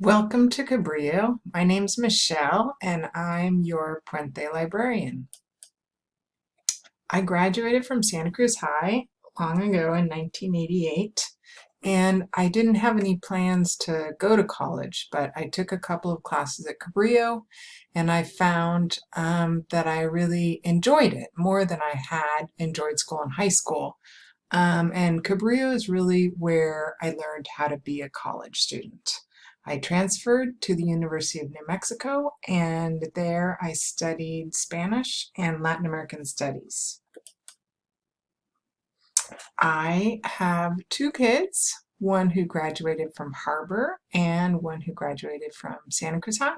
Welcome to Cabrillo. My name's Michelle and I'm your Puente librarian. I graduated from Santa Cruz High long ago in 1988, and I didn't have any plans to go to college, but I took a couple of classes at Cabrillo and I found that I really enjoyed it more than I had enjoyed school in high school. And Cabrillo is really where I learned how to be a college student. I transferred to the University of New Mexico, and there I studied Spanish and Latin American Studies. I have two kids, one who graduated from Harbor and one who graduated from Santa Cruz High.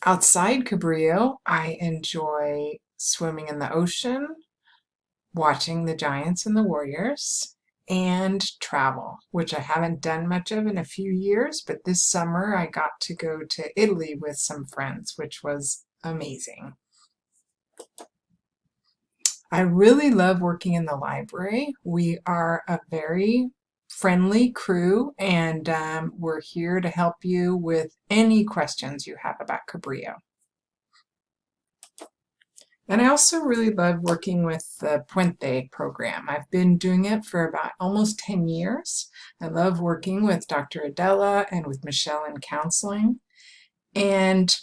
Outside Cabrillo, I enjoy swimming in the ocean, watching the Giants and the Warriors, and travel, which I haven't done much of in a few years, but this summer I got to go to Italy with some friends, which was amazing. I really love working in the library. We are a very friendly crew, and we're here to help you with any questions you have about Cabrillo. And I also really love working with the Puente program. I've been doing it for about almost 10 years. I love working with Dr. Adela and with Michelle in counseling. And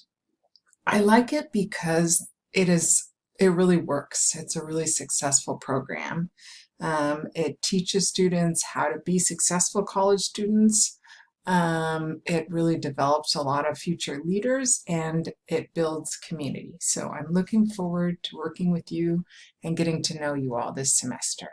I like it because it really works. It's a really successful program. It teaches students how to be successful college students. It really develops a lot of future leaders and it builds community. So I'm looking forward to working with you and getting to know you all this semester.